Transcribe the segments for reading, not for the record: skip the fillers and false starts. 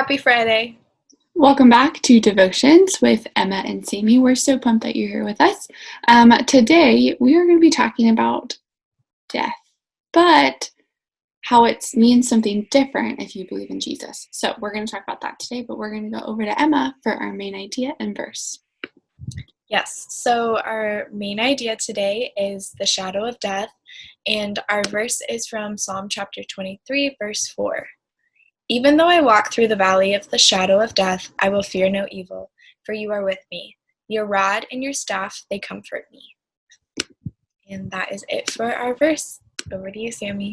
Happy Friday. Welcome back to Devotions with Emma and Sammy. We're so pumped that you're here with us. Today, we are going to be talking about death, but how it means something different if you believe in Jesus. So we're going to talk about that today, but we're going to go over to Emma for our main idea and verse. Yes, so our main idea today is the shadow of death, and our verse is from Psalm chapter 23, verse 4. Even though I walk through the valley of the shadow of death, I will fear no evil, for you are with me. Your rod and your staff, they comfort me. And that is it for our verse. Over to you, Sammy.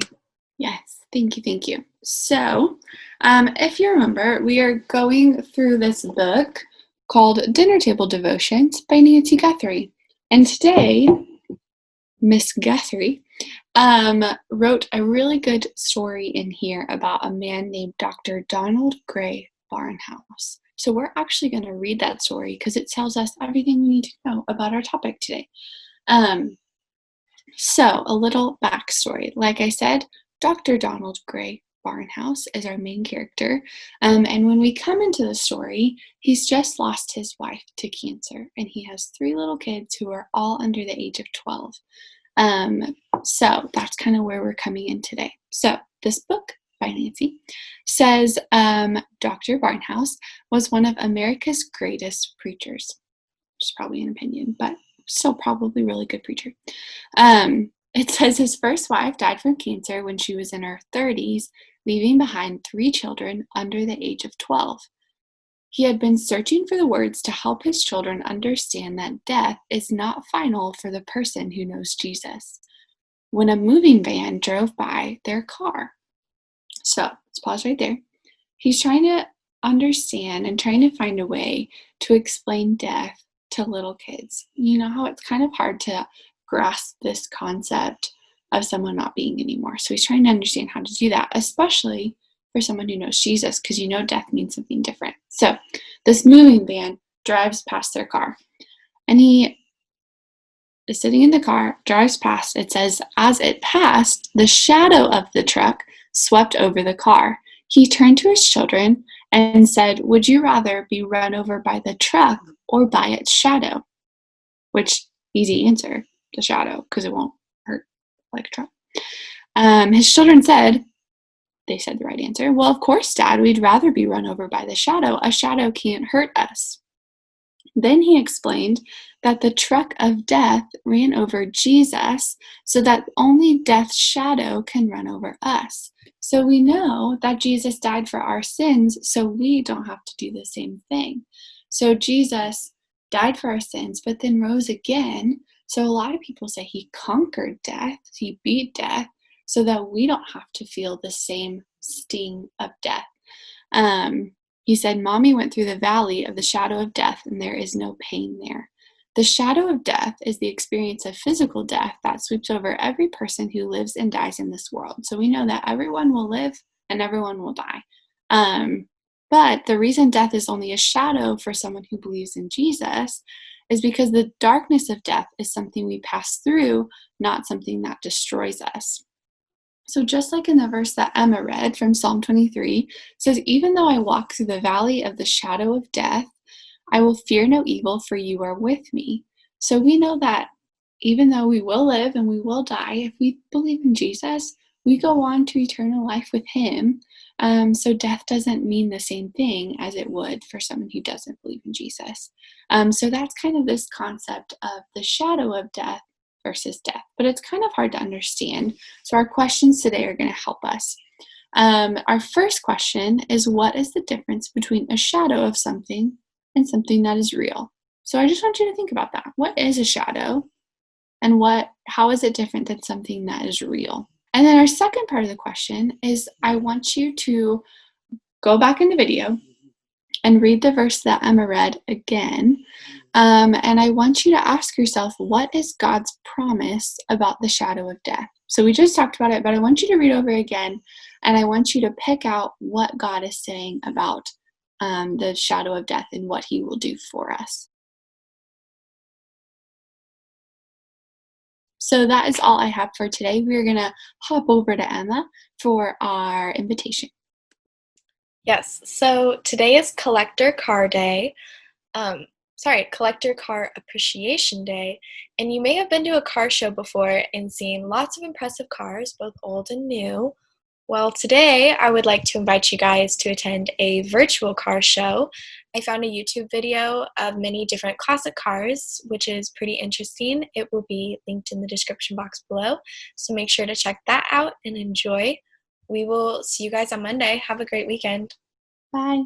Yes, thank you. So, if you remember, we are going through this book called Dinner Table Devotions by Nancy Guthrie. And today, Miss Guthrie wrote a really good story in here about a man named Dr. Donald Gray Barnhouse. So we're actually going to read that story because it tells us everything we need to know about our topic today. So a little backstory. Like I said, Dr. Donald Gray Barnhouse is our main character. And when we come into the story, he's just lost his wife to cancer, and he has 3 little kids who are all under the age of 12. So that's kind of where we're coming in today. So this book by Nancy says Dr. Barnhouse was one of America's greatest preachers, which is probably an opinion, but still probably really good preacher. It says his first wife died from cancer when she was in her 30s, leaving behind 3 children under the age of 12. He had been searching for the words to help his children understand that death is not final for the person who knows Jesus, when a moving van drove by their car. So let's pause right there. He's trying to understand and trying to find a way to explain death to little kids. You know how it's kind of hard to grasp this concept of someone not being anymore. So he's trying to understand how to do that, especially for someone who knows Jesus, because you know death means something different. So this moving van drives past their car, and he is sitting in the car, drives past. It says, as it passed, the shadow of the truck swept over the car. He turned to his children and said, would you rather be run over by the truck or by its shadow? Which, easy answer, the shadow, because it won't hurt like a truck. His children said, they said the right answer. Well, of course, Dad, we'd rather be run over by the shadow. A shadow can't hurt us. Then he explained that the truck of death ran over Jesus so that only death's shadow can run over us. So we know that Jesus died for our sins, so we don't have to do the same thing. So Jesus died for our sins, but then rose again. So a lot of people say he conquered death, he beat death, so that we don't have to feel the same sting of death. He said, Mommy went through the valley of the shadow of death, and there is no pain there. The shadow of death is the experience of physical death that sweeps over every person who lives and dies in this world. So we know that everyone will live and everyone will die. But the reason death is only a shadow for someone who believes in Jesus is because the darkness of death is something we pass through, not something that destroys us. So just like in the verse that Emma read from Psalm 23, says, even though I walk through the valley of the shadow of death, I will fear no evil, for you are with me. So we know that even though we will live and we will die, if we believe in Jesus, we go on to eternal life with him. So death doesn't mean the same thing as it would for someone who doesn't believe in Jesus. So that's kind of this concept of the shadow of death versus death, but it's kind of hard to understand. So our questions today are going to help us. Our first question is, what is the difference between a shadow of something and something that is real? So I just want you to think about that. What is a shadow, and how is it different than something that is real? And then our second part of the question is, I want you to go back in the video and read the verse that Emma read again. And I want you to ask yourself, what is God's promise about the shadow of death? So we just talked about it, but I want you to read over again, and I want you to pick out what God is saying about the shadow of death and what he will do for us. So that is all I have for today. We're going to hop over to Emma for our invitation. Yes, so today is Collector Car Day. Collector Car Appreciation Day, and you may have been to a car show before and seen lots of impressive cars, both old and new. Well, today I would like to invite you guys to attend a virtual car show. I found a YouTube video of many different classic cars, which is pretty interesting. It will be linked in the description box below, so make sure to check that out and enjoy. We will see you guys on Monday. Have a great weekend. Bye.